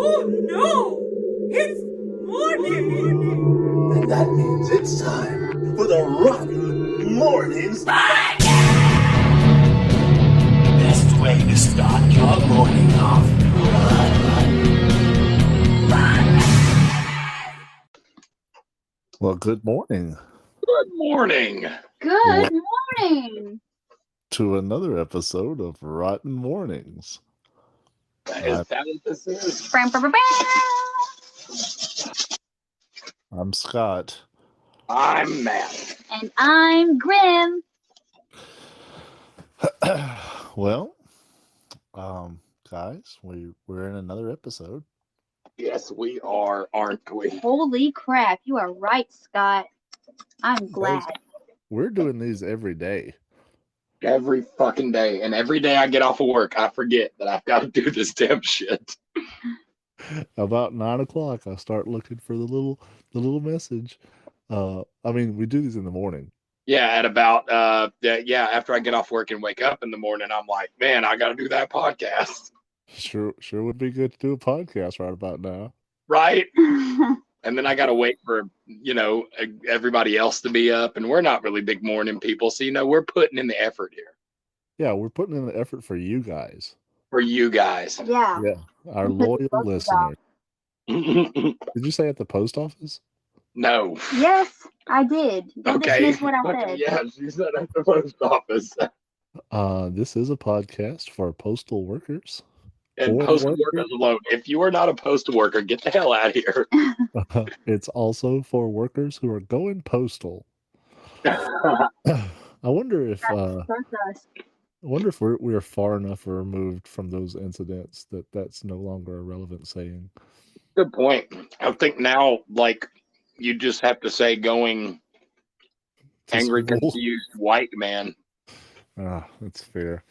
Oh no! It's morning! And that means it's time for the Rotten Mornings Podcast! Best way to start your morning off. Well, good morning. Good morning. Good morning. To another episode of Rotten Mornings. Is that what this is? Bam, bam, bam, I'm Scott. I'm Matt. And I'm Grim. Well, guys, we're in another episode. Yes, we are, aren't we? Holy crap, you are right, Scott. I'm glad. We're doing these every day. Every fucking day. And every day I get off of work, I forget that I've got to do this damn shit. About 9 o'clock, I start looking for the little message. We do these in the morning. Yeah, at about after I get off work and wake up in the morning, I'm like, man, I got to do that podcast. Sure would be good to do a podcast right about now. Right? And then I got to wait for, everybody else to be up. And we're not really big morning people. So, we're putting in the effort here. Yeah, we're putting in the effort for you guys. For you guys. Yeah. Yeah, our loyal listeners. Did you say at the post office? No. Yes, I did. Don't Okay. dismiss what I said. Yeah, she said at the post office. This is a podcast for postal workers. And Or postal worker. workers alone. If you are not a postal worker, get the hell out of here. It's also for workers who are going postal. I wonder if That's us. we're far enough removed from those incidents that's no longer a relevant saying. Good point. I think now, you just have to say going To angry, school. confused white man. That's fair.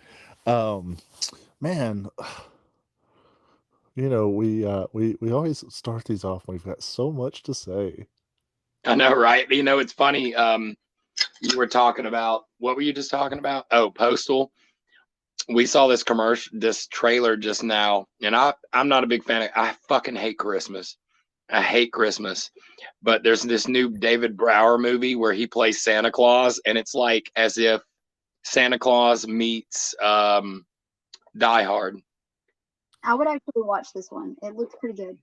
Man, we always start these off. We've got so much to say. I know, right? It's funny. You were talking about, what were you just talking about? Oh, postal. We saw this trailer just now, and I'm not a big fan of. I fucking hate Christmas. I hate Christmas. But there's this new David Brower movie where he plays Santa Claus, and it's like as if Santa Claus meets Die Hard. I would actually watch this one. It looks pretty good.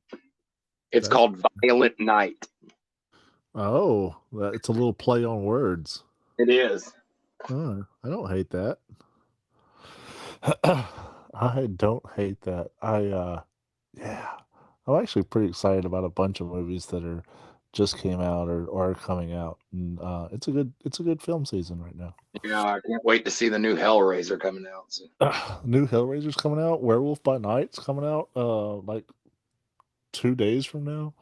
It's called Violent Night. Oh, it's a little play on words. It is. I don't hate that. I don't hate that. I'm actually pretty excited about a bunch of movies that are just came out or are coming out. And it's a good film season right now. Yeah, I can't wait to see the new Hellraiser coming out. So. New Hellraiser's coming out. Werewolf by Night's coming out like 2 days from now.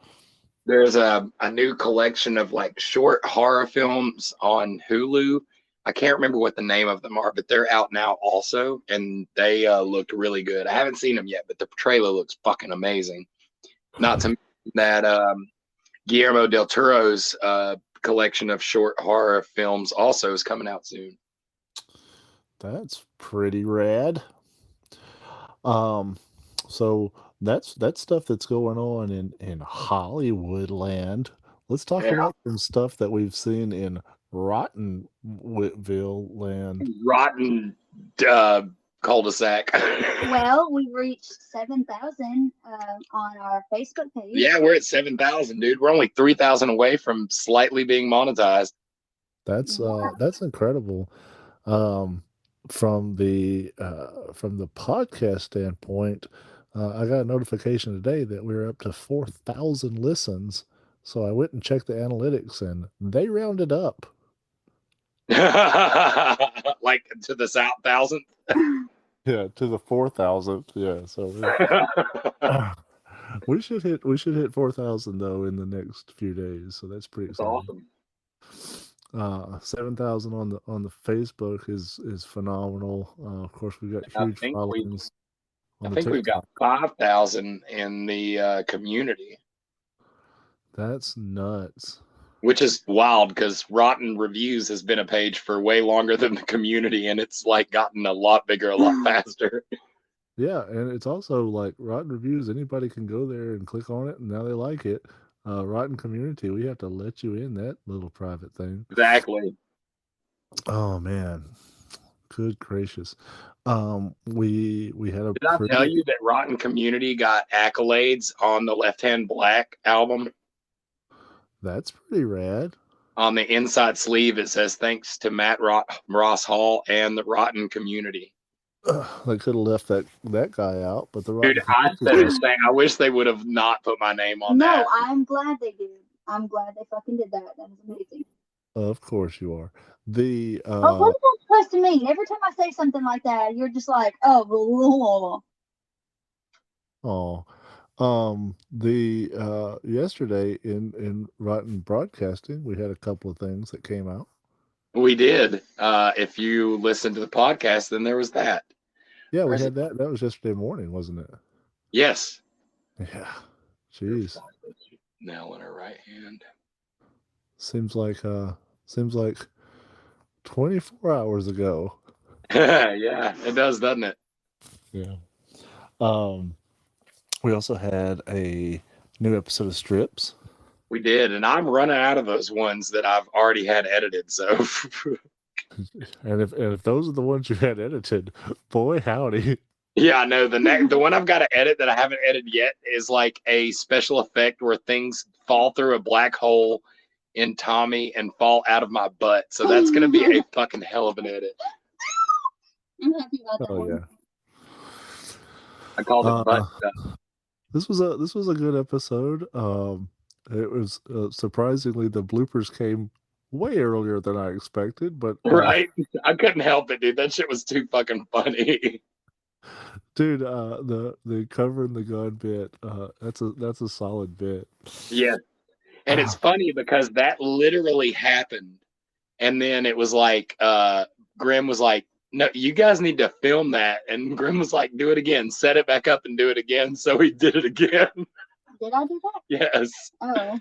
There's a new collection of short horror films on Hulu. I can't remember what the name of them are, but they're out now also, and they looked really good. I haven't seen them yet, but the trailer looks fucking amazing. Not to mention that Guillermo del Toro's collection of short horror films also is coming out soon. That's pretty rad. So that's stuff that's going on in Hollywood land. Let's talk about some stuff that we've seen in Rottenville land. Rotten cul-de-sac. Well, we reached 7,000 on our Facebook page. Yeah, we're at 7,000, dude. We're only 3,000 away from slightly being monetized. That's incredible. From the podcast standpoint, I got a notification today that we were up to 4,000 listens. So I went and checked the analytics, and they rounded up. Like to the south thousand. Yeah, to the 4,000. Yeah, so we should hit 4,000 though in the next few days. So that's pretty exciting. Awesome. 7,000 on the Facebook is phenomenal. Of course, we've got huge followings. I think we've got 5,000 in the community. That's nuts. Which is wild because Rotten Reviews has been a page for way longer than the community, and it's gotten a lot bigger, a lot faster. Yeah, and it's also like Rotten Reviews. Anybody can go there and click on it, and now they like it. Rotten Community, we have to let you in that little private thing. Exactly. Oh man, good gracious. We had a Did I tell pretty. you that Rotten Community got accolades on the Left Hand Black album? That's pretty rad. On the inside sleeve, it says thanks to Ross Hall and the Rotten Community. They could have left that guy out, but the Dude, Rotten I Community said it. guy. I wish they would have not put my name on No, that. I'm glad they did. I'm glad they fucking did that. That was amazing. Of course you are. The But what is that supposed to mean? Every time I say something like that, you're just like, oh, blah, blah, blah. the yesterday in Rotten Broadcasting, we had a couple of things that came out. We did. If you listen to the podcast, then there was that. Yeah, we had that. That was yesterday morning, wasn't it? Yes. Yeah. Jeez. Nail in her right hand. Seems like 24 hours ago. Yeah, it does, doesn't it? Yeah. We also had a new episode of Strips. We did, and I'm running out of those ones that I've already had edited. So, And if those are the ones you had edited, boy howdy. yeah, I know the one I've got to edit that I haven't edited yet is like a special effect where things fall through a black hole in Tommy and fall out of my butt. So that's gonna be a fucking hell of an edit. I'm happy about that Oh one. yeah. I called it butt stuff. This was a good episode. It was surprisingly the bloopers came way earlier than I expected, but Right? I couldn't help it, dude. That shit was too fucking funny. dude, the covering the gun bit, that's a solid bit. Yeah. And it's funny because that literally happened. And then it was like, Grim was like, no, you guys need to film that. And Grim was like, do it again, set it back up and do it again. So he did it again. Did I do that? Yes. Oh.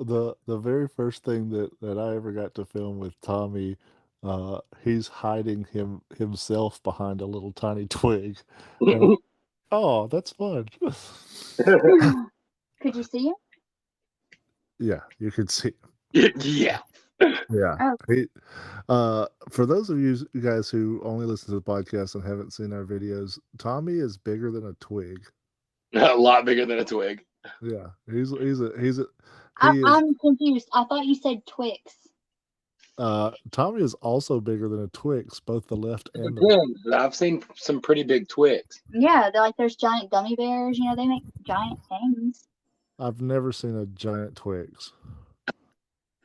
The very first thing that I ever got to film with Tommy, he's hiding himself behind a little tiny twig. And, oh, that's fun. Could you see him? Yeah, you can see. Yeah. Yeah. Oh. He, for those of you guys who only listen to the podcast and haven't seen our videos, Tommy is bigger than a twig. A lot bigger than a twig. Yeah, he's a I'm confused. I thought you said Twix. Tommy is also bigger than a Twix, both the left and the right. I've seen some pretty big twigs. Yeah, they're like there's giant gummy bears. You know, they make giant things. I've never seen a giant Twix.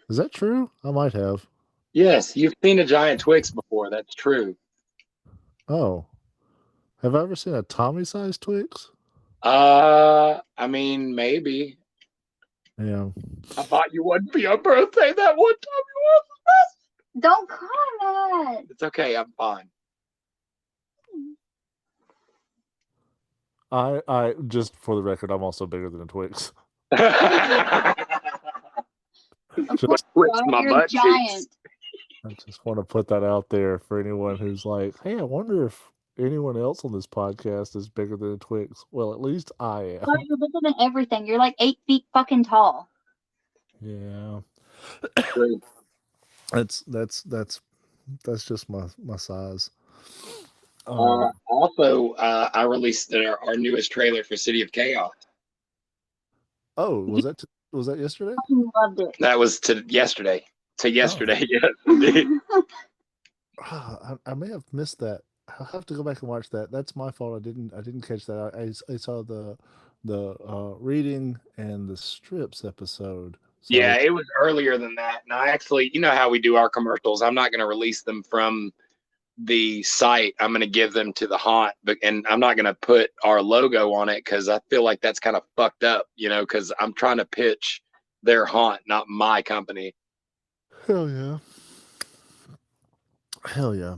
Is that true? I might have. Yes, you've seen a giant Twix before. That's true. Oh, have I ever seen a Tommy-sized Twix? I mean, maybe. Yeah. I thought you wouldn't for your birthday that one time you was. Don't call that. It's okay. I'm fine. I just for the record, I'm also bigger than a Twix. Of course, Twix my you're butt giant. cheeks. I just want to put that out there for anyone who's like, hey, I wonder if anyone else on this podcast is bigger than a Twix. Well, at least I am. Oh, you're bigger than everything. You're like 8 feet fucking tall. Yeah. That's just my size. Also, I released our newest trailer for City of Chaos. Oh, was that yesterday? I loved it. That was yesterday. Yes, indeed. I may have missed that. I'll have to go back and watch that. That's my fault. I didn't catch that. I saw the reading and the strips episode. So, yeah, it was earlier than that. And I actually, you know how we do our commercials. I'm not going to release them from the site. I'm going to give them to the haunt, and I'm not going to put our logo on it because I feel like that's kind of fucked up, because I'm trying to pitch their haunt, not my company. Hell yeah. Hell yeah.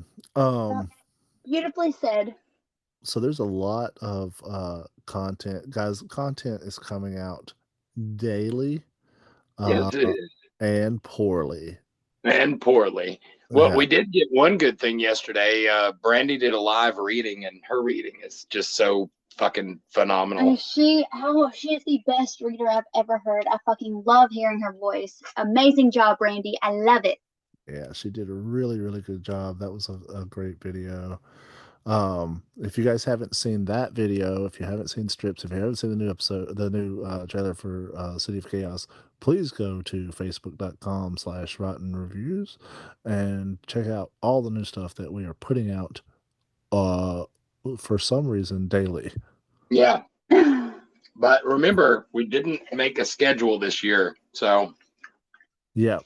Beautifully said. So there's a lot of content. Guys, content is coming out daily. Yes, it is. And poorly. And poorly. Well, Yeah. we did get one good thing yesterday. Brandy did a live reading, and her reading is just so fucking phenomenal. And she is the best reader I've ever heard. I fucking love hearing her voice. Amazing job, Brandy. I love it. Yeah, she did a really, really good job. That was a great video. If you guys haven't seen that video, if you haven't seen strips, if you haven't seen the new episode, the new trailer for City of Chaos, please go to facebook.com/rotten reviews and check out all the new stuff that we are putting out for some reason daily. Yeah. But remember, we didn't make a schedule this year. So, Yeah.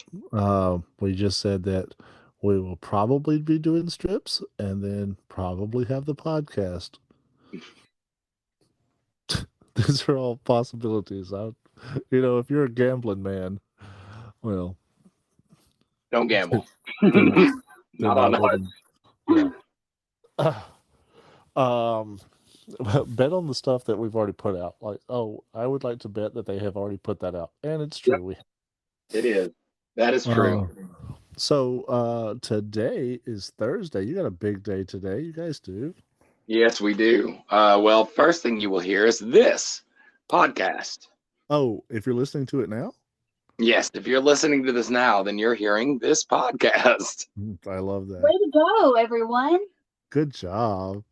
We just said that we will probably be doing strips and then probably have the podcast. These are all possibilities. If you're a gambling man, well, don't gamble. then Not I on us. wouldn't. Yeah. Bet on the stuff that we've already put out. Like, I would like to bet that they have already put that out, and it's true. Yep. It is. That is true. So today is Thursday. You got a big day today. You guys do. Yes, we do. Well, first thing you will hear is this podcast. Oh, if you're listening to it now? Yes, if you're listening to this now, then you're hearing this podcast. I love that. Way to go, everyone. Good job.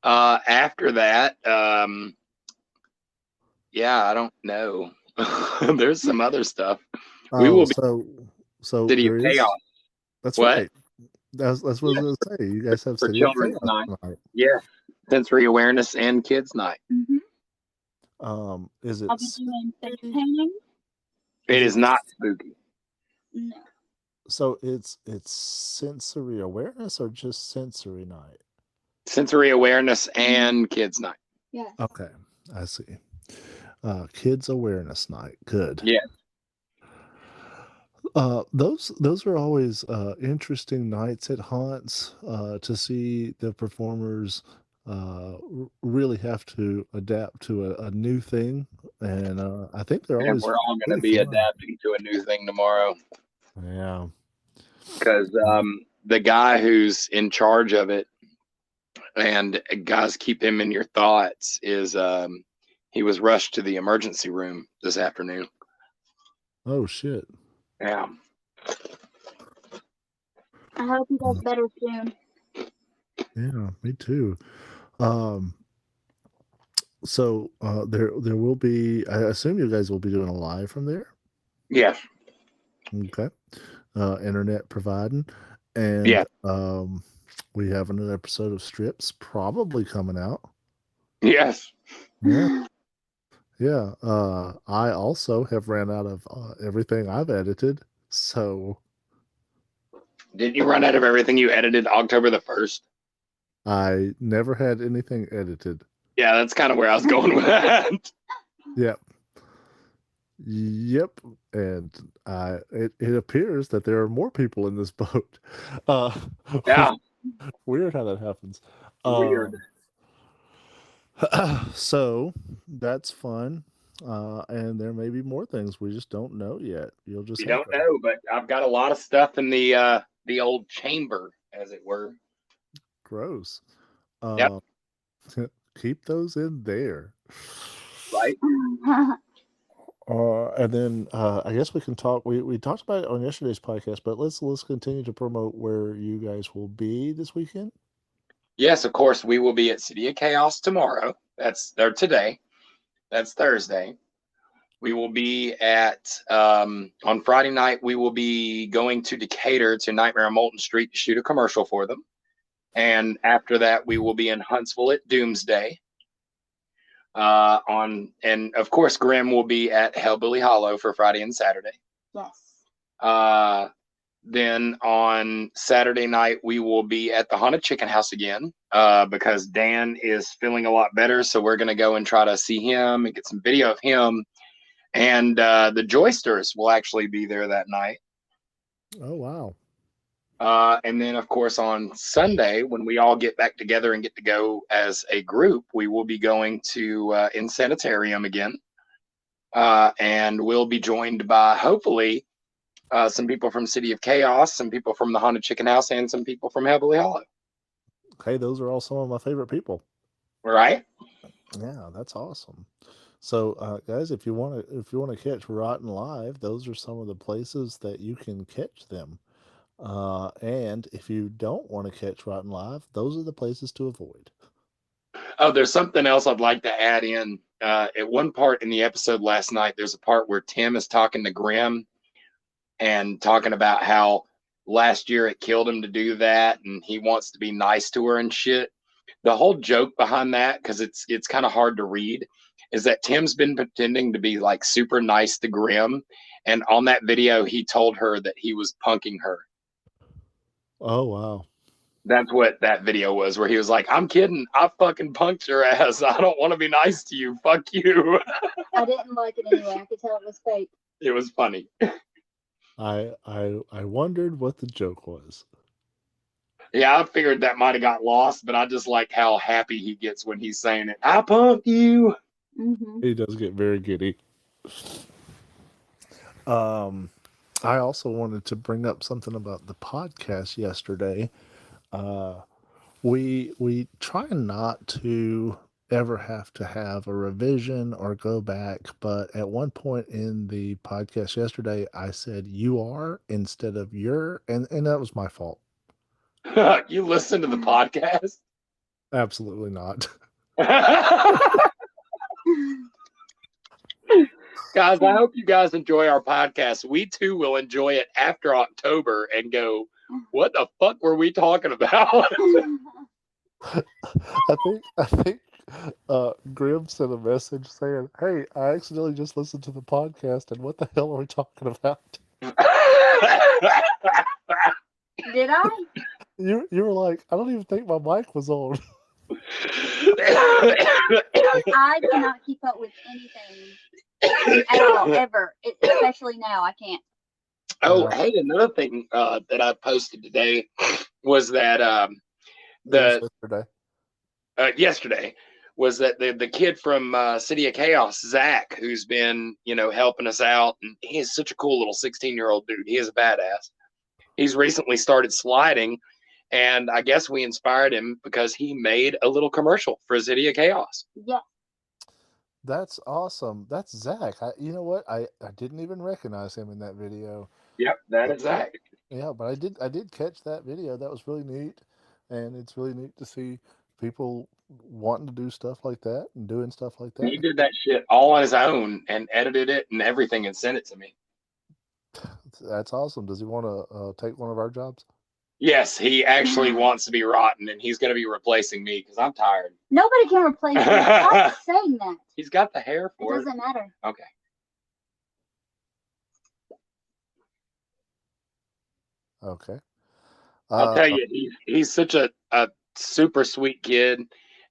After that, yeah, I don't know. There's some other stuff. We will be so City of Chaos. That's What? right. That's what I was going to say. You guys have For City of Children's Chaos Night. tonight. Yeah, sensory awareness and kids night. Mm-hmm. Is it? I'll be doing face painting. It is not spooky. No. So it's sensory awareness or just sensory night? Sensory awareness and kids night. Yeah. Okay, I see. Kids awareness night. Good. Yeah. Those are always interesting nights at haunts to see the performers really have to adapt to a new thing, and I think they're And always we're all going to pretty be fun. adapting to a new thing tomorrow. Yeah. Because the guy who's in charge of it, and guys, keep him in your thoughts, is he was rushed to the emergency room this afternoon. Oh shit. Yeah. I hope he does better soon. Yeah, me too. So there will be. I assume you guys will be doing a live from there. Yes. Okay. Internet providing, and Yeah. we have another episode of Strips probably coming out. Yes. Yeah. Yeah. I also have ran out of everything I've edited. So Didn't you run out of everything you edited October the 1st? I never had anything edited. Yeah, that's kind of where I was going with that. Yep. Yep. And it appears that there are more people in this boat. Yeah. Weird how that happens. Weird. So that's fun. And there may be more things we just don't know yet. You'll just We have don't to- know, but I've got a lot of stuff in the old chamber, as it were. Gross. Yep. Keep those in there. Right? And then I guess we can talk. We talked about it on yesterday's podcast, but let's continue to promote where you guys will be this weekend. Yes, of course, we will be at City of Chaos tomorrow. Today. That's Thursday. We will be at, on Friday night, we will be going to Decatur to Nightmare on Moulton Street to shoot a commercial for them. And after that, we will be in Huntsville at Doomsday. And of course, Grimm will be at Hellbilly Hollow for Friday and Saturday. Yes. Then on Saturday night, we will be at the Haunted Chicken House again because Dan is feeling a lot better. So we're going to go and try to see him and get some video of him. And the Joysters will actually be there that night. Oh, wow. And then, of course, on Sunday, when we all get back together and get to go as a group, we will be going to Insanitarium again. And we'll be joined by, hopefully, some people from City of Chaos, some people from the Haunted Chicken House, and some people from Hellbilly Hollow. Okay, those are all some of my favorite people. Right? Yeah, that's awesome. So, guys, if you want to catch Rotten live, those are some of the places that you can catch them. And if you don't want to catch Rotten live, those are the places to avoid. Oh, there's something else I'd like to add in. At one part in the episode last night, there's a part where Tim is talking to Grim and talking about how last year it killed him to do that, and he wants to be nice to her and shit. The whole joke behind that, because it's kind of hard to read, is that Tim's been pretending to be like super nice to Grim, and on that video he told her that he was punking her. Oh, wow. That's what that video was, where he was like, I'm kidding, I fucking punked your ass, I don't want to be nice to you, fuck you. I didn't like it anyway. I could tell it was fake. It was funny. I wondered what the joke was. Yeah, I figured that might have got lost, but I just like how happy he gets when he's saying it. I punked you. Mm-hmm. He does get very giddy. I also wanted to bring up something about the podcast yesterday. We try not to ever have to have a revision or go back, but at one point in the podcast yesterday, I said "you are" instead of "you're," and that was my fault. You listen to the podcast? Absolutely not. Guys, I hope you guys enjoy our podcast. We too will enjoy it after October and go, what the fuck were we talking about? I think Grim sent a message saying, "Hey, I accidentally just listened to the podcast, and what the hell are we talking about?" Did I? You were like, "I don't even think my mic was on." I cannot keep up with anything at all, ever. Especially now, I can't. Oh, hey, another thing that I posted today was that yesterday was that the kid from City of Chaos, Zach, who's been helping us out, and he is such a cool little 16-year-old dude. He is a badass. He's recently started sliding, and I guess we inspired him because he made a little commercial for City of Chaos. Yeah. That's awesome. That's Zach. You know what? I didn't even recognize him in that video. Yep, that is Zach. Yeah, but I did catch that video. That was really neat, and it's really neat to see people wanting to do stuff like that and doing stuff like that. He did that shit all on his own and edited it and everything and sent it to me. That's awesome. Does he want to take one of our jobs? Yes, he actually wants to be Rotten, and he's going to be replacing me because I'm tired. Nobody can replace him. Stop saying that. He's got the hair for it. It doesn't matter. Okay. Okay. I'll tell you, he's such a super sweet kid,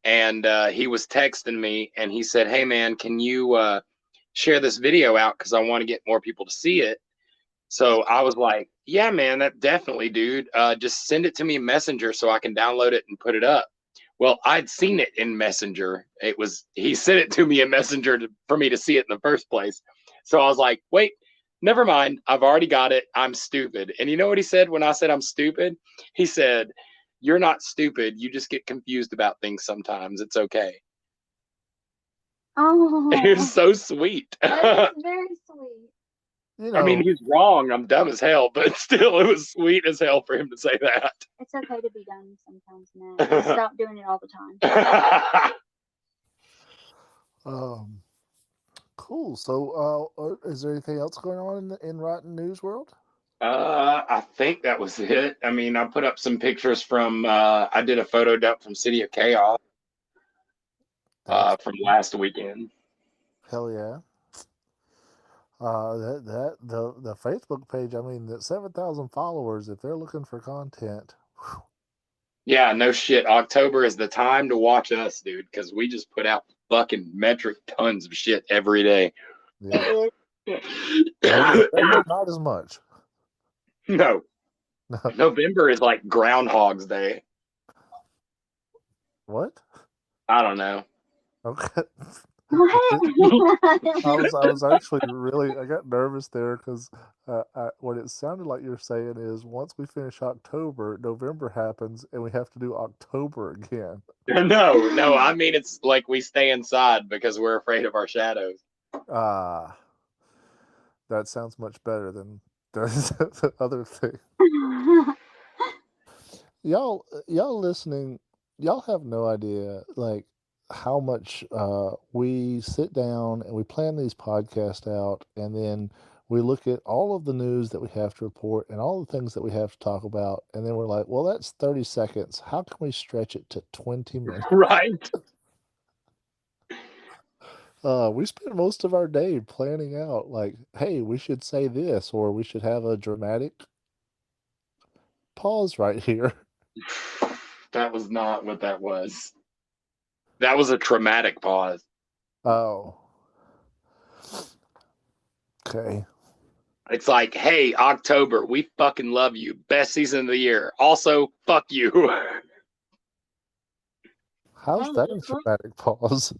and he was texting me, and he said, "Hey, man, can you share this video out because I want to get more people to see it?" So I was like, "Yeah, man, that definitely, dude. Just send it to me in Messenger so I can download it and put it up." Well, I'd seen it in Messenger. He sent it to me in Messenger for me to see it in the first place. So I was like, "Wait. Never mind. I've already got it. I'm stupid." And you know what he said when I said I'm stupid? He said, "You're not stupid. You just get confused about things sometimes. It's okay." Oh. It was so sweet. That is very sweet. You know, I mean, he's wrong. I'm dumb as hell, but still, it was sweet as hell for him to say that. It's okay to be dumb sometimes, man. Stop doing it all the time. Cool. So, is there anything else going on in Rotten News World? I think that was it. I mean, I put up some pictures from. I did a photo dump from City of Chaos from last weekend. Hell yeah. The Facebook page. I mean, the 7,000 followers. If they're looking for content. Whew. Yeah, no shit. October is the time to watch us, dude, because we just put out fucking metric tons of shit every day. Yeah. Not as much. No. November is like Groundhog's Day. What? I don't know. Okay. I was actually I got nervous there because what it sounded like you're saying is once we finish October, November happens and we have to do October again. No, I mean it's like we stay inside because we're afraid of our shadows. That sounds much better than the other thing. Y'all listening, y'all have no idea like how much we sit down and we plan these podcasts out, and then we look at all of the news that we have to report and all the things that we have to talk about, and then we're like, well, that's 30 seconds. How can we stretch it to 20 minutes? Right. We spend most of our day planning out like, hey, we should say this, or we should have a dramatic pause right here. That was not what that was. That was a traumatic pause. Oh. Okay. It's like, hey, October, we fucking love you. Best season of the year. Also, fuck you. How's that a traumatic pause?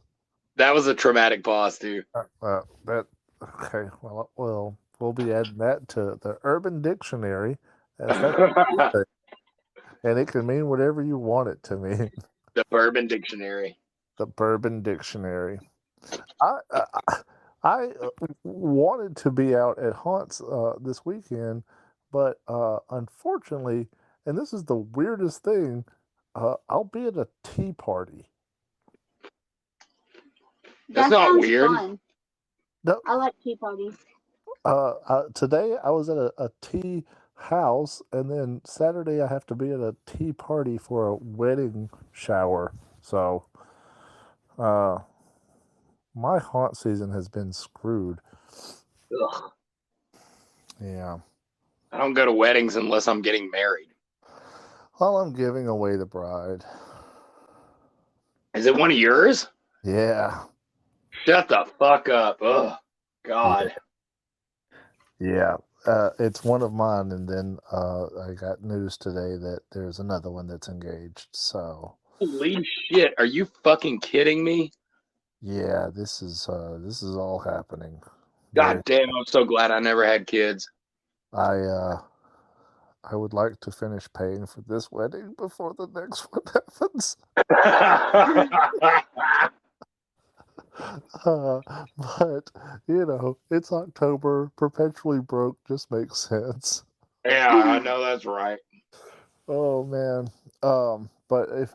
That was a traumatic pause, too. Okay. Well, we'll be adding that to the Urban Dictionary, and it can mean whatever you want it to mean. The Bourbon Dictionary. The Bourbon Dictionary. I wanted to be out at Haunts this weekend, but unfortunately, and this is the weirdest thing, I'll be at a tea party. That's not weird. Fun. No. I like tea parties. Today I was at a tea house, and then Saturday I have to be at a tea party for a wedding shower. So, my haunt season has been screwed. Ugh. Yeah. I don't go to weddings unless I'm getting married. Well, I'm giving away the bride. Is it one of yours? Yeah. Shut the fuck up. Ugh. God. Yeah. It's one of mine, and then I got news today that there's another one that's engaged. So. Holy shit! Are you fucking kidding me? Yeah, this is all happening. God damn! I'm so glad I never had kids. I would like to finish paying for this wedding before the next one happens. But it's October. Perpetually broke just makes sense. Yeah, I know that's right. Oh man. But if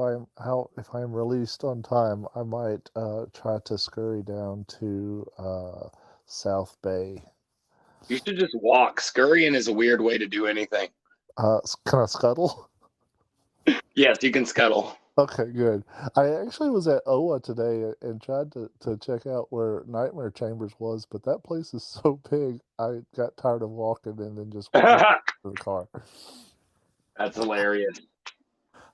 I'm released on time, I might try to scurry down to South Bay. You should just walk. Scurrying is a weird way to do anything. Can I scuttle? Yes, you can scuttle. Okay, good. I actually was at OA today and tried to check out where Nightmare Chambers was, but that place is so big, I got tired of walking and then just went to the car. That's hilarious.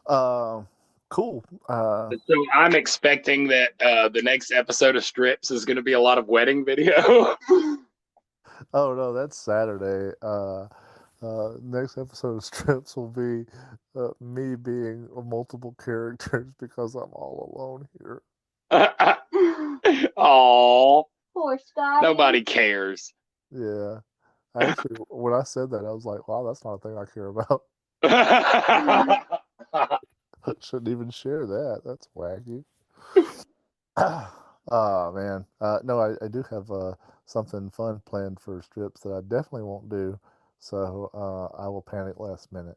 Cool. So I'm expecting that the next episode of Strips is going to be a lot of wedding video. Oh no, that's Saturday. Next episode of Strips will be me being multiple characters because I'm all alone here. Aww. Poor Scott. Nobody cares. Yeah. Actually, when I said that, I was like, wow, that's not a thing I care about. I shouldn't even share that. That's wacky. Oh, man. No, I do have something fun planned for Strips that I definitely won't do. So I will panic last minute.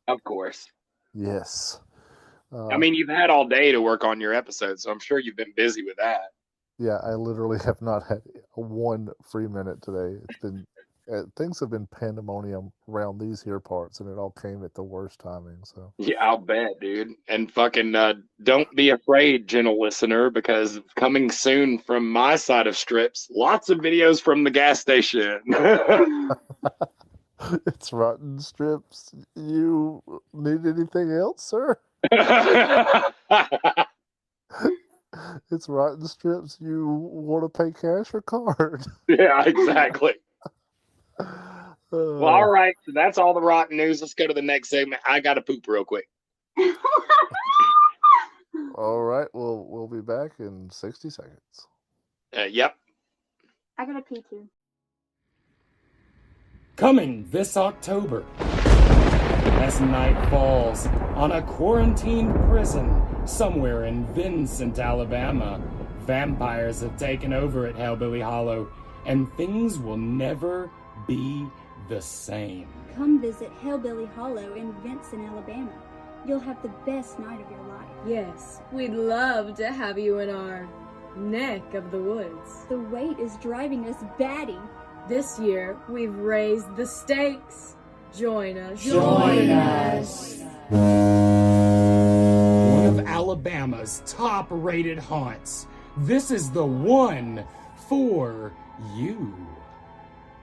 Of course. Yes. I mean, you've had all day to work on your episode, so I'm sure you've been busy with that. Yeah, I literally have not had one free minute today. It's been things have been pandemonium around these here parts, and it all came at the worst timing. So yeah, I'll bet, dude. And fucking don't be afraid, gentle listener, because coming soon from my side of Strips, lots of videos from the gas station. It's Rotten Strips. You need anything else, sir? It's Rotten Strips. You want to pay cash or card? Yeah, exactly. Well, all right. So that's all the rotten news. Let's go to the next segment. I got to poop real quick. All right. We'll be back in 60 seconds. Yep. I got a pee too. Coming this October, as night falls on a quarantined prison somewhere in Vincent, Alabama, vampires have taken over at Hellbilly Hollow, and things will never be the same. Come visit Hellbilly Hollow in Vincent, Alabama. You'll have the best night of your life. Yes, we'd love to have you in our neck of the woods. The wait is driving us batty. This year, we've raised the stakes. Join us. Join us. One of Alabama's top-rated haunts. This is the one for you.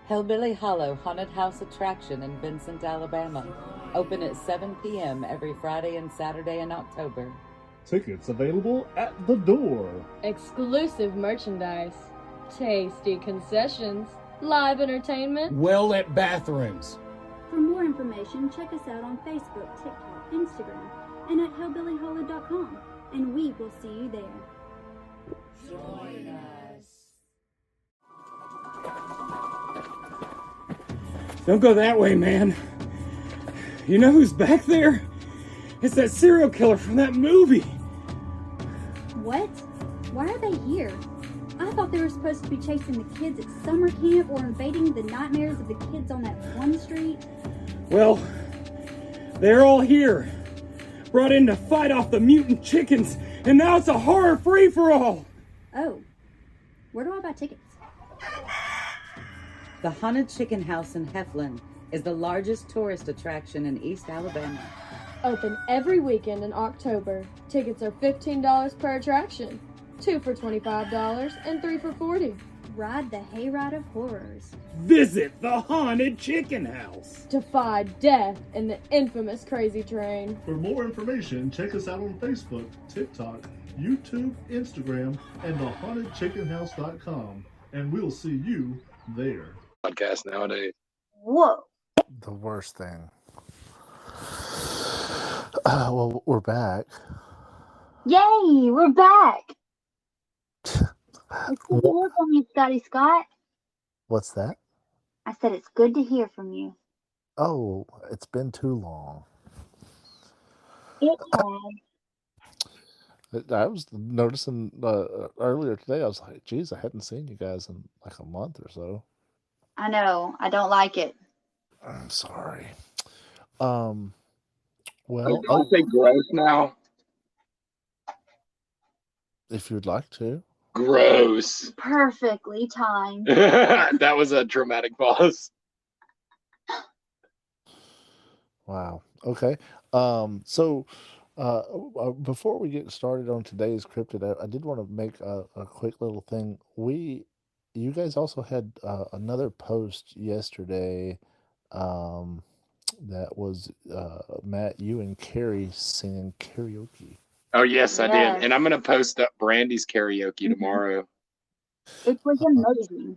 Hellbilly Hollow Haunted House Attraction in Vincent, Alabama. Open at 7 p.m. every Friday and Saturday in October. Tickets available at the door. Exclusive merchandise, tasty concessions, live entertainment, Well-lit bathrooms. For more information, check us out on Facebook, TikTok, Instagram, and at hellbillyhollow.com. And we will see you there. Join us. Don't go that way, man. You know who's back there? It's that serial killer from that movie. What? Why are they here? I thought they were supposed to be chasing the kids at summer camp or invading the nightmares of the kids on that one street. Well, they're all here. Brought in to fight off the mutant chickens, and now it's a horror free-for-all. Oh, where do I buy tickets? The Haunted Chicken House in Heflin is the largest tourist attraction in East Alabama. open every weekend in October. Tickets are $15 per attraction, 2 for $25 and 3 for $40. Ride the hayride of horrors. Visit the Haunted Chicken House. Defy death in the infamous Crazy Train. For more information, check us out on Facebook, TikTok, YouTube, Instagram, and thehauntedchickenhouse.com. And we'll see you there. Podcast nowadays. Whoa. The worst thing. Well, we're back. Yay, we're back. It's good to hear from you, Scotty Scott. What's that? I said it's good to hear from you. Oh, it's been too long. It has. I was noticing earlier today, I was like, geez, I hadn't seen you guys in like a month or so. I know. I don't like it. I'm sorry. Well, Well, don't say gross now. if you'd like to. Gross. Perfectly timed. That was a dramatic pause. Wow. Okay. So before we get started on today's cryptid, I did want to make a quick little thing. You guys also had another post yesterday that was Matt, you and Carrie singing karaoke. Oh, yes, I Yes. did. And I'm going to post up Brandy's karaoke tomorrow. It was amazing.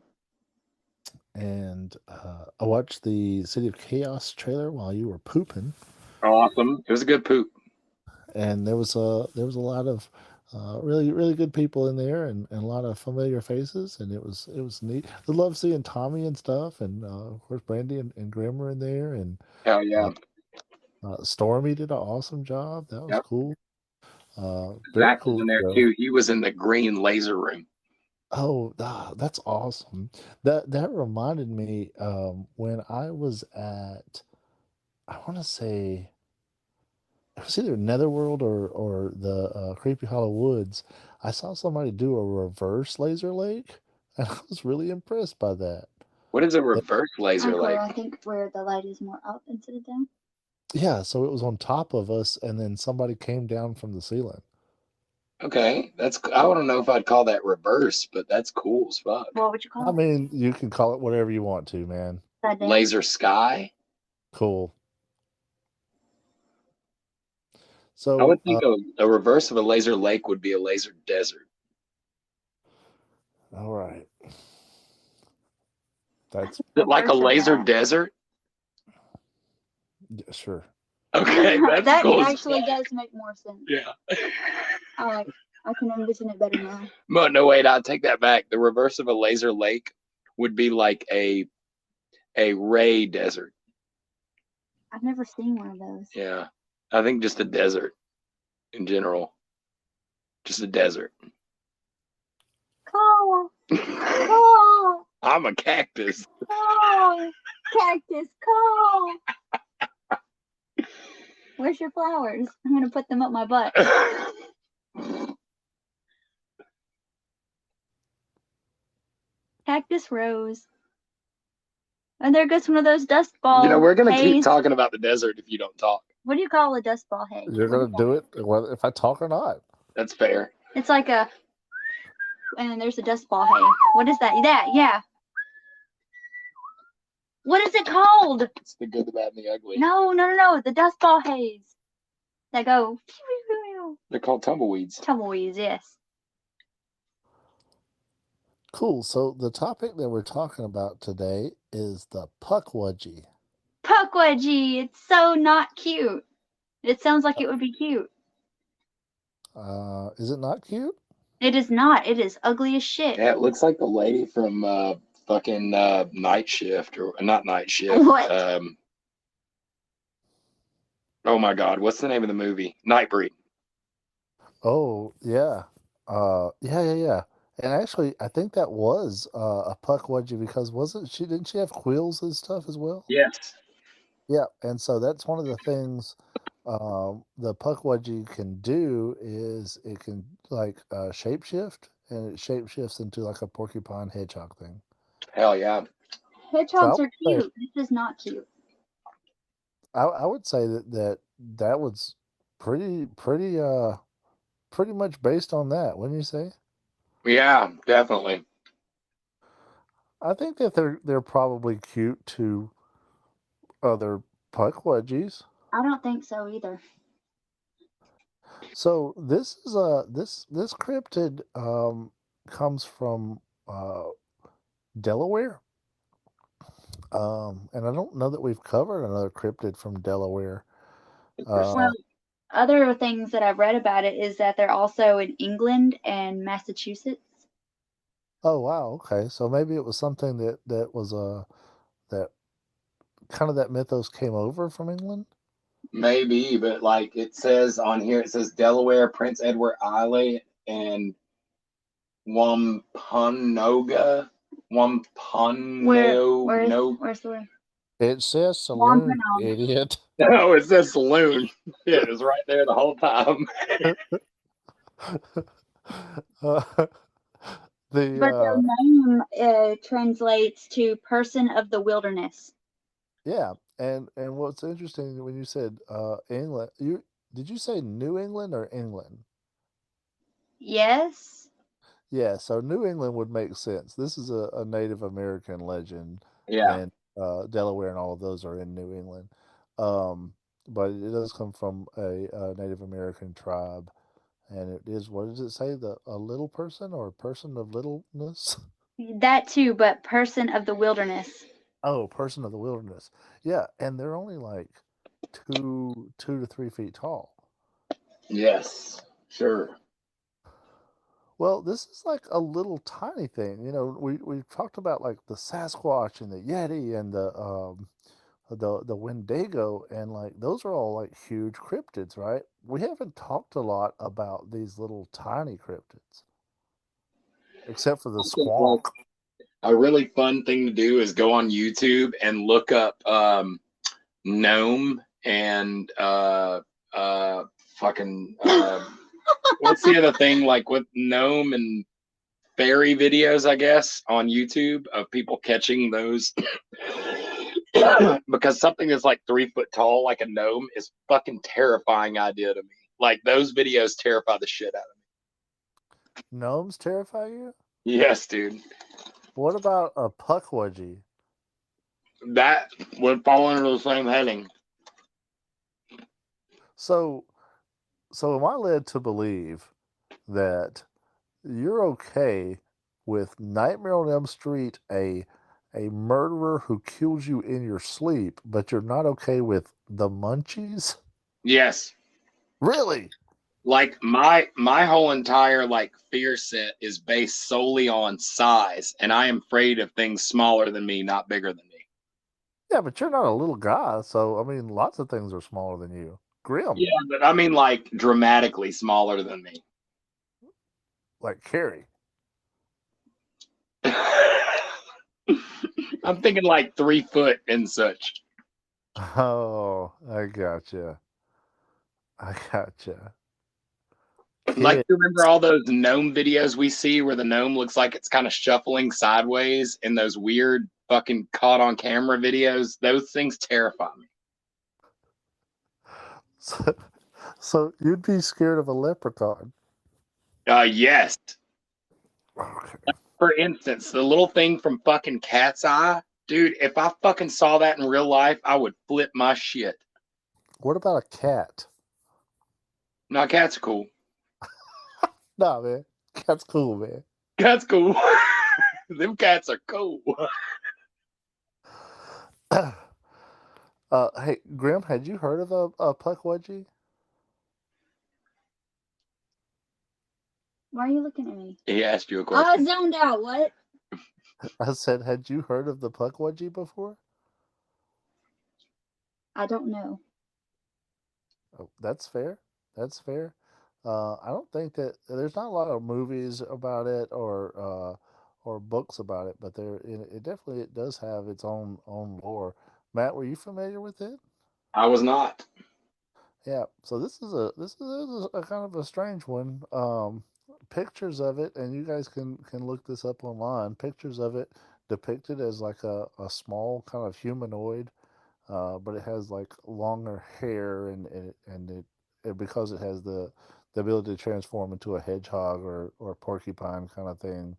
And I watched the City of Chaos trailer while you were pooping, Awesome. It was a good poop. and there was a lot of really good people in there, and a lot of familiar faces, and it was neat. I love seeing Tommy and stuff, and of course Brandy and Grim were in there, and Hell yeah. Stormy did an awesome job. That was Yep. cool. Very Zach was cool in there show. too. He was in the green laser room. Oh, that's awesome. That reminded me when I was at, I want to say it was either Netherworld or the Creepy Hollow Woods. I saw somebody do a reverse laser lake, and I was really impressed by that. What is a reverse laser Uncle, like? I think where the light is more up instead of down. Yeah, so it was on top of us, and then somebody came down from the ceiling. Okay, I don't know if I'd call that reverse, but that's cool as fuck. What would you call I it? mean, you can call it whatever you want to, man. Upside down? Laser sky. Cool. I So, would think a reverse of a laser lake would be a laser desert. all right. That's Is it like a Reverse of laser that. desert? yeah, sure. Okay, that's That cool. as actually fuck. does make more sense. Yeah. I can envision it better now. But no, wait, I'll take that back. The reverse of a laser lake would be like a ray desert. I've never seen one of those. Yeah. I think just a desert in general. Just a desert. Call. Call. I'm a cactus. Call. Cactus, call. Where's your flowers? I'm going to put them up my butt. Cactus rose. And there goes one of those dust balls. You know, we're going to keep talking about the desert if you don't talk. What do you call a dust ball haze? You're going to do it whether if I talk or not. That's fair. It's like a, and then there's a dust ball haze. What is that? Yeah. What is it called? It's the good, the bad, and the ugly. No. The dust ball haze. That go. They're called tumbleweeds. Tumbleweeds, yes. Cool. So the topic that we're talking about today is the Pukwudgie. Pukwudgie. It's so not cute. It sounds like it would be cute. Is it not cute? It is not. It is ugly as shit. Yeah, it looks like the lady from fucking Night Shift, or not Night Shift. What? Oh my God, what's the name of the movie? Nightbreed. Oh yeah. Yeah. And actually, I think that was a Pukwudgie because didn't she have quills and stuff as well? Yes. Yeah, and so that's one of the things the Pukwudgie can do is it can shapeshift, and it shapeshifts into like a porcupine hedgehog thing. Hell yeah. Hedgehogs are cute. This is not cute. I would say that was pretty much based on that, wouldn't you say? Yeah, definitely. I think that they're probably cute to other Pukwudgies. I don't think so either. So this is this cryptid comes from Delaware. And I don't know that we've covered another cryptid from Delaware. Well, other things that I've read about it is that they're also in England and Massachusetts. Oh wow, okay. So maybe it was something that was that kind of that mythos came over from England. Maybe, but like it says on here, it says Delaware, Prince Edward Island, and Wampanoag. Where's the word? It says saloon, idiot. No, it says saloon. Yeah, it was right there the whole time. But their name translates to person of the wilderness. Yeah, and what's interesting when you said England, did you say New England or England? Yes. Yeah, so New England would make sense. This is a Native American legend. Yeah. And Delaware and all of those are in New England. But it does come from a Native American tribe. And it is, what does it say? A little person or a person of littleness? That too, but person of the wilderness. Oh, person of the wilderness. Yeah, and they're only like 2 to 3 feet tall. Yes, sure. Well, this is like a little tiny thing. You know, we talked about like the Sasquatch and the Yeti and the Wendigo, and like those are all like huge cryptids, right? We haven't talked a lot about these little tiny cryptids, except for the squonk. A really fun thing to do is go on YouTube and look up gnome and what's the other thing, like with gnome and fairy videos, I guess, on YouTube of people catching those. Because something that's like 3 foot tall, like a gnome, is fucking terrifying idea to me. Like those videos terrify the shit out of me. Gnomes terrify you? Yes, dude. What about a Pukwudgie? That would fall under the same heading. So am I led to believe that you're okay with Nightmare on Elm Street, a murderer who kills you in your sleep, but you're not okay with the Munchies? Yes. Really? Like my whole entire like fear set is based solely on size, and I am afraid of things smaller than me, not bigger than me. Yeah, but you're not a little guy, so I mean, lots of things are smaller than you. Grim, Yeah, but I mean like dramatically smaller than me. like Carrie. I'm thinking like 3 foot and such. Oh, I gotcha. I gotcha. Like, Kid. you remember all those gnome videos we see where the gnome looks like it's kind of shuffling sideways in those weird fucking caught on camera videos? Those things terrify me. So you'd be scared of a leprechaun? Yes. Okay. For instance, the little thing from fucking Cat's Eye, dude, if I fucking saw that in real life, I would flip my shit. What about a cat? No, cats are cool. Nah, man. Cat's cool, man. Cats cool. Them cats are cool. Hey, Grim, had you heard of a Pukwudgie? Why are you looking at me? He asked you a I question. zoned out. What? I said, had you heard of the Pukwudgie before? I don't know. Oh, that's fair. That's fair. I don't think that there's not a lot of movies about it or books about it, but it definitely it does have its own lore. Matt, were you familiar with it? I was not. Yeah. So this is a kind of a strange one. Pictures of it, and you guys can look this up online. Pictures of it depicted as like a small kind of humanoid, but it has like longer hair and because it has the ability to transform into a hedgehog or porcupine kind of thing,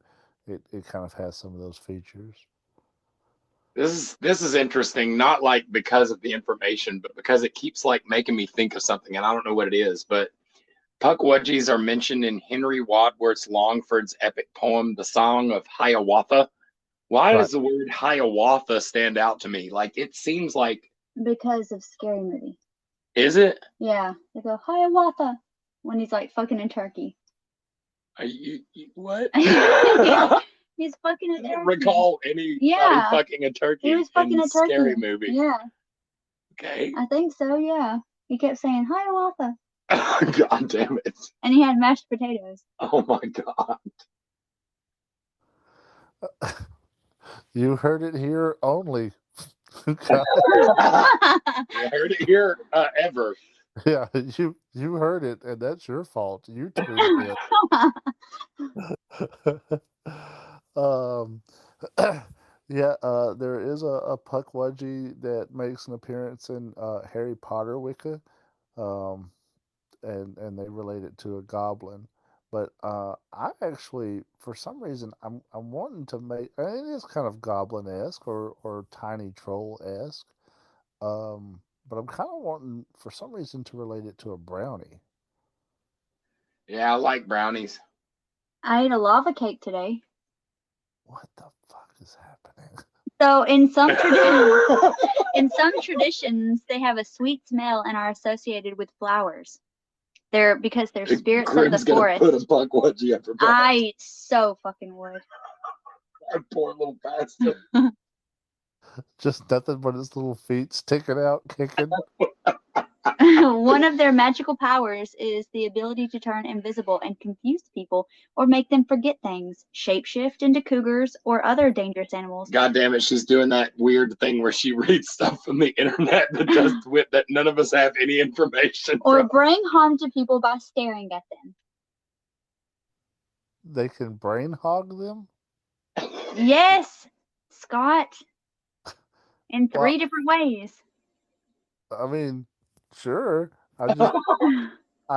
it kind of has some of those features. This is interesting, not like because of the information, but because it keeps like making me think of something, and I don't know what it is, but Pukwudgies are mentioned in Henry Wadsworth Longford's epic poem, The Song of Hiawatha. Why Right. does the word Hiawatha stand out to me? Like, it seems like... Because of Scary Movie. Is it? Yeah. They go, Hiawatha, when he's like fucking a turkey. What? He's fucking a I turkey. don't recall anybody fucking a turkey He was fucking in a turkey. Scary Movie. Yeah. Okay. I think so, yeah. He kept saying, Hiawatha. God damn it. And he had mashed potatoes. Oh my God. You heard it here only. I heard it here ever. Yeah, you heard it, and that's your fault. You tweeted it. Yeah, there is a Pukwudgie that makes an appearance in Harry Potter Wicca, and they relate it to a goblin. But I actually, for some reason, I'm wanting to make. It is kind of goblin-esque or tiny troll-esque. But I'm kind of wanting, for some reason, to relate it to a brownie. Yeah, I like brownies. I ate a lava cake today. What the fuck is happening? So in some traditions, they have a sweet smell and are associated with flowers. Because they're spirits of the forest. Put a Pukwudgie up her butt. I so fucking would. That poor little bastard. Just nothing but his little feet sticking out, kicking. One of their magical powers is the ability to turn invisible and confuse people or make them forget things, shapeshift into cougars or other dangerous animals. God damn it, she's doing that weird thing where she reads stuff from the internet that none of us have any information Or from. bring harm to people by staring at them. They can brain hog them? Yes, Scott. In 3 different ways. I mean, sure. I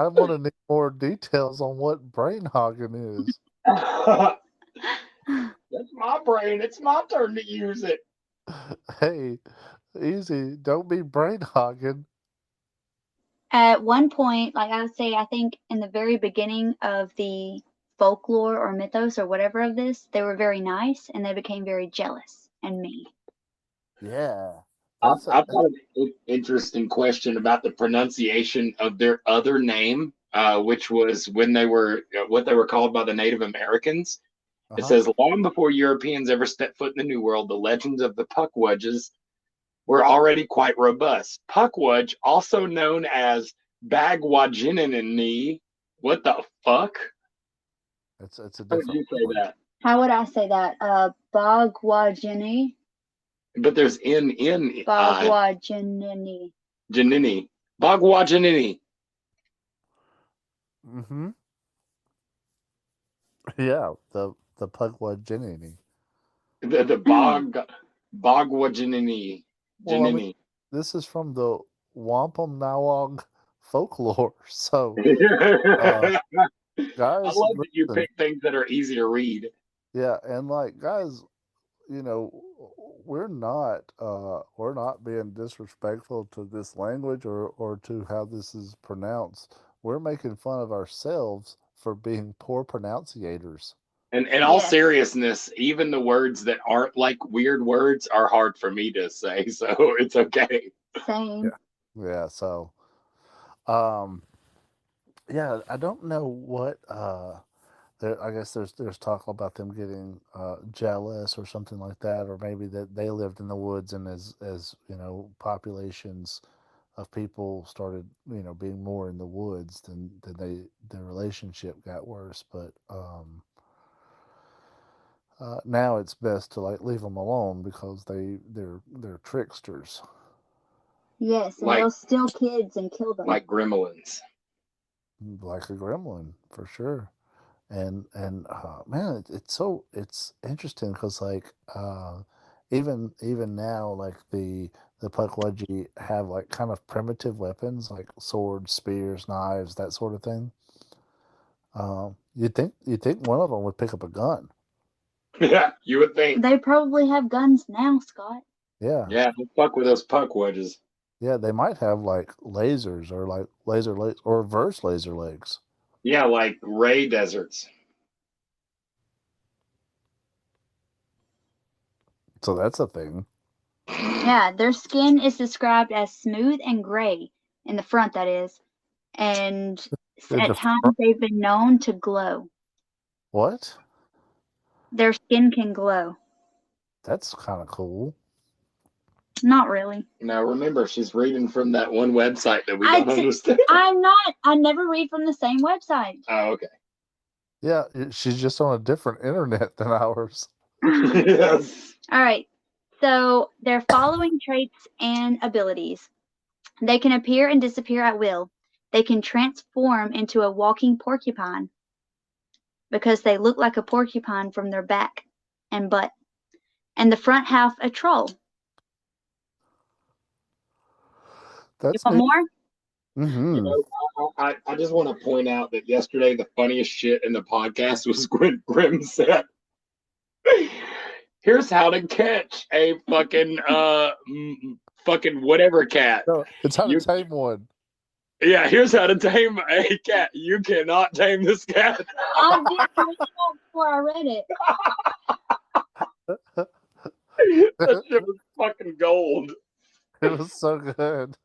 want to need more details on what brain hogging is. That's my brain. It's my turn to use it. Hey, easy. Don't be brain hogging. At one point, like I would say, I think in the very beginning of the folklore or mythos or whatever of this, they were very nice and they became very jealous and mean. Yeah. I've got an interesting question about the pronunciation of their other name. which was when they were what they were called by the Native Americans. It says, long before Europeans ever stepped foot in the New World, the legends of the Pukwudges were already quite robust. Pukwudge, also known as Bagwajinini. What the fuck? It's a How would different you say that? How would I say that? Bagwajini? But there's Bagwajinini. Janini. Bagwajinini. Mm-hmm. Yeah, the Pukwudgie. The Bagwajinini. Well, I mean, this is from the Wampum Nawag folklore. So, guys, I love that you pick things that are easy to read. Yeah, and like, guys, you know, we're not being disrespectful to this language or to how this is pronounced. We're making fun of ourselves for being poor pronunciators. And in all seriousness, even the words that aren't like weird words are hard for me to say, so it's okay. Same. Yeah. So, yeah, I don't know what. I guess there's talk about them getting jealous or something like that, or maybe that they lived in the woods and as you know, populations of people started, you know, being more in the woods, then their relationship got worse. But now it's best to like leave them alone because they're tricksters. Yes, and they'll steal kids and kill them. Like gremlins. Like a gremlin, for sure. And man, it's interesting because like even now, like the Pukwudgie have like kind of primitive weapons like swords, spears, knives, that sort of thing. You'd think one of them would pick up a gun. Yeah, you would think. They probably have guns now, Scott. Yeah. Yeah, don't fuck with those Pukwudges. Yeah, they might have like lasers or like laser legs or reverse laser legs. Yeah, like Ray deserts. So that's a thing. Yeah, their skin is described as smooth and gray in the front, that is. And at times they've been known to glow. What? Their skin can glow. That's kind of cool. Not really. Now remember, she's reading from that one website that we don't understand. I never read from the same website. Oh, okay. Yeah, she's just on a different internet than ours. Yes. All right. So their following traits and abilities. They can appear and disappear at will. They can transform into a walking porcupine because they look like a porcupine from their back and butt. And the front half a troll. That's you want more? Mm-hmm. You know, I just want to point out that yesterday the funniest shit in the podcast was when Grim said, "Here's how to catch a fucking whatever cat." No, it's how to tame one. Yeah, here's how to tame a cat. You cannot tame this cat. I did read it before I read it. That shit was fucking gold. It was so good.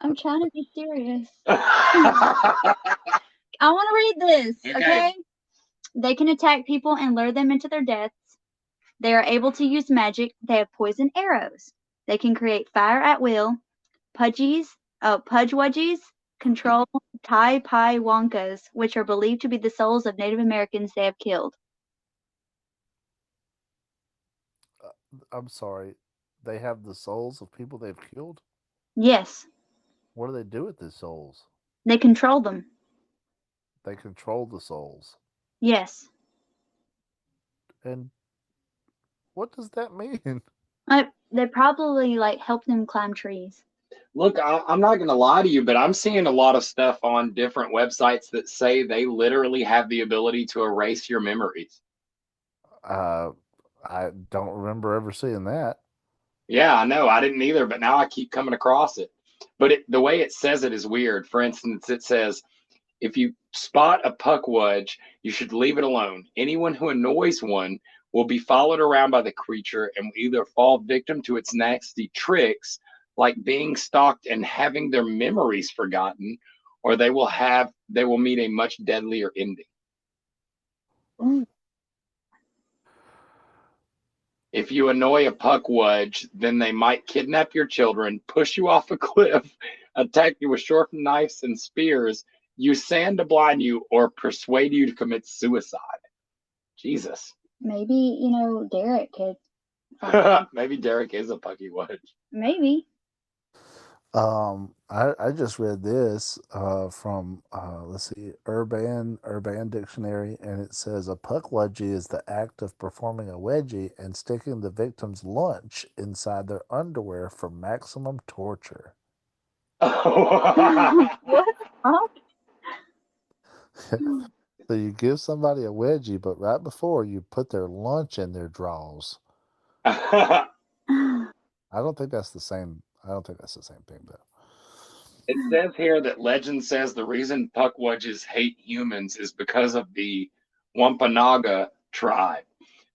I'm trying to be serious. I want to read this, okay? They can attack people and lure them into their deaths. They are able to use magic. They have poison arrows. They can create fire at will. Pukwudgies control Wonkas, which are believed to be the souls of Native Americans they have killed. I'm sorry. They have the souls of people they've killed? Yes. What do they do with the souls? They control them. They control the souls. Yes. And what does that mean? They probably help them climb trees. Look, I'm not going to lie to you, but I'm seeing a lot of stuff on different websites that say they literally have the ability to erase your memories. I don't remember ever seeing that. Yeah, I know. I didn't either, but now I keep coming across it. But the way it says it is weird. For instance, it says, if you spot a Pukwudge, you should leave it alone. Anyone who annoys one will be followed around by the creature and will either fall victim to its nasty tricks, like being stalked and having their memories forgotten, or they will meet a much deadlier ending. Ooh. If you annoy a Pukwudgie, then they might kidnap your children, push you off a cliff, attack you with sharp knives and spears, use sand to blind you, or persuade you to commit suicide. Jesus. Maybe, Derek could. Maybe Derek is a Pukwudgie. Maybe. I just read this from let's see, Urban Dictionary, and it says a pukwudgie is the act of performing a wedgie and sticking the victim's lunch inside their underwear for maximum torture. What? Huh? So you give somebody a wedgie, but right before you put their lunch in their drawers. I don't think that's the same. I don't think that's the same thing, though. It says here that legend says the reason Pukwudgies hate humans is because of the Wampanoag tribe.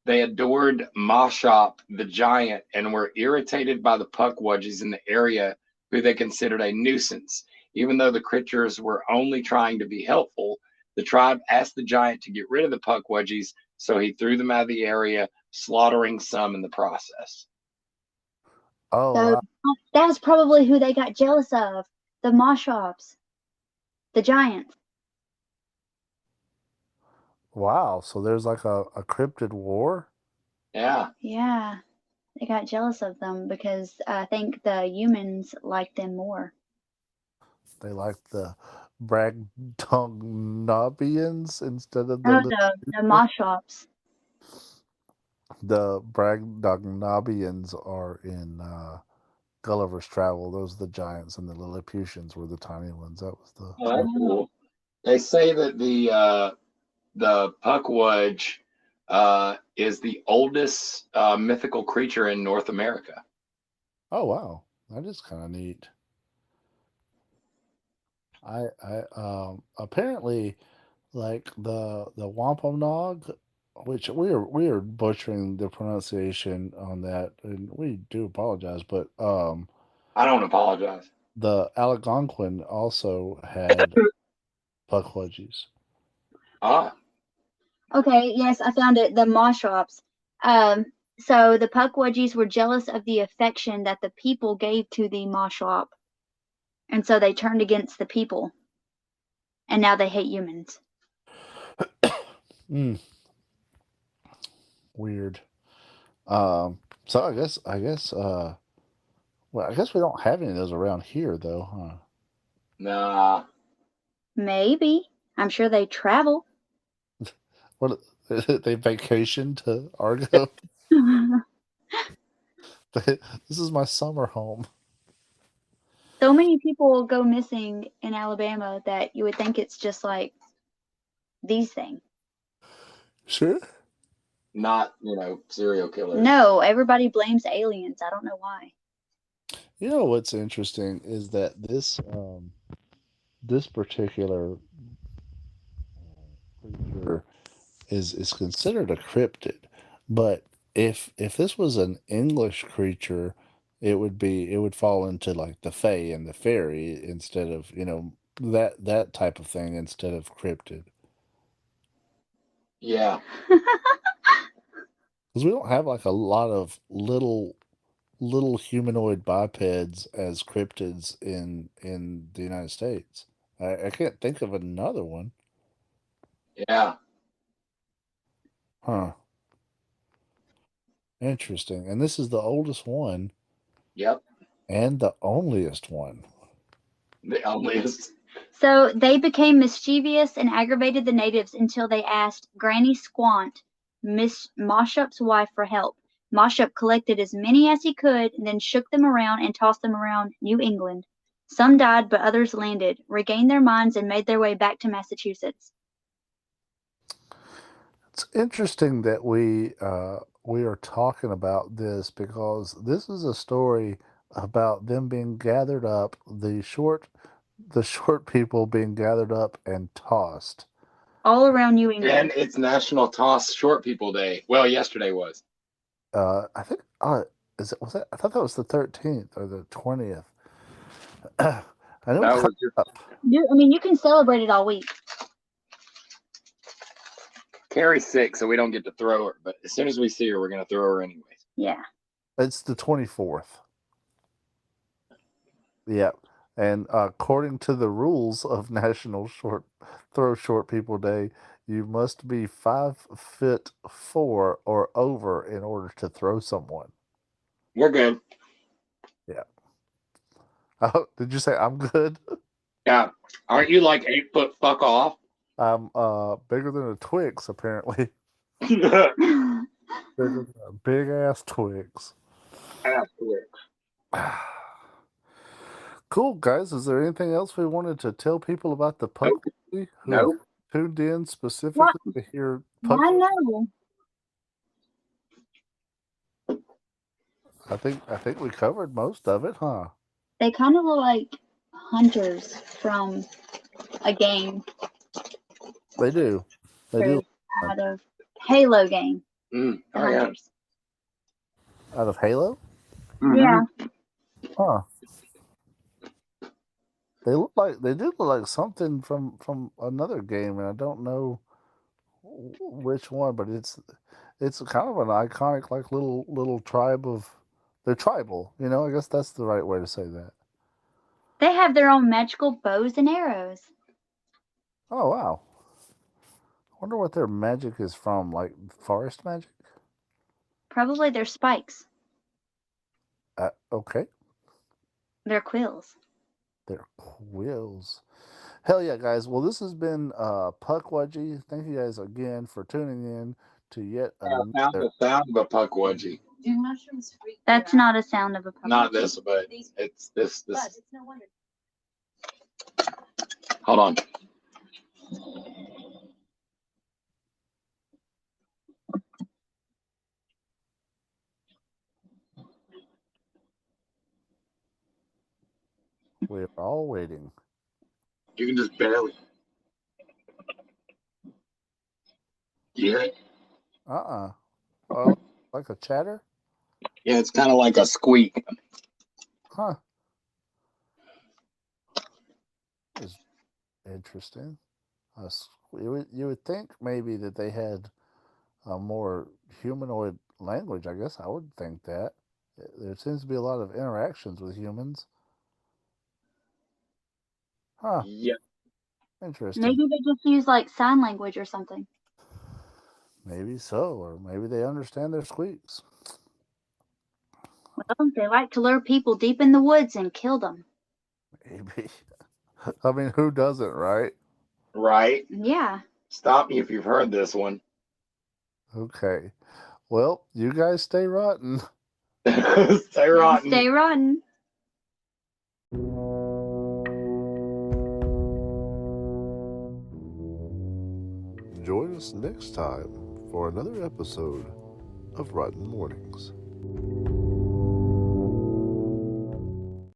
They adored Mashop the giant and were irritated by the Pukwudgies in the area, who they considered a nuisance. Even though the creatures were only trying to be helpful, the tribe asked the giant to get rid of the Pukwudgies, so he threw them out of the area, slaughtering some in the process. Oh, So wow. that's probably who they got jealous of. The Moshops. The giants. Wow. So there's like a cryptid war? Yeah. Yeah. They got jealous of them because I think the humans liked them more. They like the Bragdognabians instead of No, the the Moshops. The Bragdognabians are in Gulliver's Travel. Those are the giants, and the Lilliputians were the tiny ones. That was the. Oh, that's cool. They say that the Pukwudgie is the oldest mythical creature in North America. Oh wow, that is kind of neat. I apparently like the Wampanoag, which we are butchering the pronunciation on that, and we do apologize. But I don't apologize. the Algonquin also had Pukwudgies. Ah. Okay, yes, I found it. The Moshops. So the Pukwudgies were jealous of the affection that the people gave to the Moshop, and so they turned against the people, and now they hate humans. Weird. So I guess well, I guess we don't have any of those around here though, huh? Nah. Maybe. I'm sure they travel. What they vacation to Argo? This is my summer home. So many people go missing in Alabama that you would think it's just like these things. Sure. Not, serial killers. No, everybody blames aliens. I don't know why. You know what's interesting is that this particular creature is considered a cryptid, but if this was an English creature, it would fall into like the fae and the fairy instead of that type of thing instead of cryptid. Yeah. Because we don't have like a lot of little humanoid bipeds as cryptids in the United States. I can't think of another one. Yeah. Huh. Interesting. And this is the oldest one. Yep. And the onlyest one. The onlyest. So they became mischievous and aggravated the natives until they asked Granny Squant, Miss Moshup's wife, for help. Moshup collected as many as he could and then shook them around and tossed them around New England. Some died, but others landed, regained their minds, and made their way back to Massachusetts. It's interesting that we are talking about this because this is a story about them being gathered up, the short people being gathered up and tossed all around New England. And it's National Toss Short People Day. Well, yesterday was. I think was that? I thought that was the 13th or the 20th. I I know. No, it's it's just up. You can celebrate it all week. Carrie's sick, so we don't get to throw her. But as soon as we see her, we're gonna throw her anyways. Yeah. It's the 24th. Yeah. And according to the rules of National Short People Day, you must be 5'4" or over in order to throw someone. We're good. Yeah. Oh, did you say I'm good? Yeah. Aren't you like 8 foot fuck off? I'm bigger than a Twix, apparently. That's Bigger than a big ass Twix. quick. Cool, guys. Is there anything else we wanted to tell people about the Pukwudgie who have Nope. tuned in specifically to hear I Pukwudgie? know. I think we covered most of it, huh? They kind of look like hunters from a game. They do. They do. Out of Halo game. Oh, yeah. Hunters. Out of Halo? Mhm. Yeah. Huh. They do look like something from another game, and I don't know which one, but it's kind of an iconic like little tribe of. They're tribal, I guess that's the right way to say that. They have their own magical bows and arrows. Oh wow! I wonder what their magic is from, like forest magic. Probably their spikes. Okay. Their quills. Their quills. Hell yeah, guys. Well, this has been Pukwudgie. Thank you guys again for tuning in to yet I found another. the sound of a Pukwudgie. Do mushrooms freak you That's out? not a sound of a puppy. Not this, but it's this. But it's no wonder. Hold on. We're all waiting. You can just barely. You hear it? Oh, like a chatter? Yeah, it's kind of like a squeak. Huh. Is interesting. You would think maybe that they had a more humanoid language. I guess I would think that. There seems to be a lot of interactions with humans. Huh. Yeah. Interesting. Maybe they just use like sign language or something. Maybe so, or maybe they understand their squeaks. Well, they like to lure people deep in the woods and kill them. Maybe. I mean, who doesn't, right? Right. Yeah. Stop me if you've heard this one. Okay. Well, you guys stay rotten. Stay rotten. Stay rotten. Join us next time for another episode of Rotten Mournings.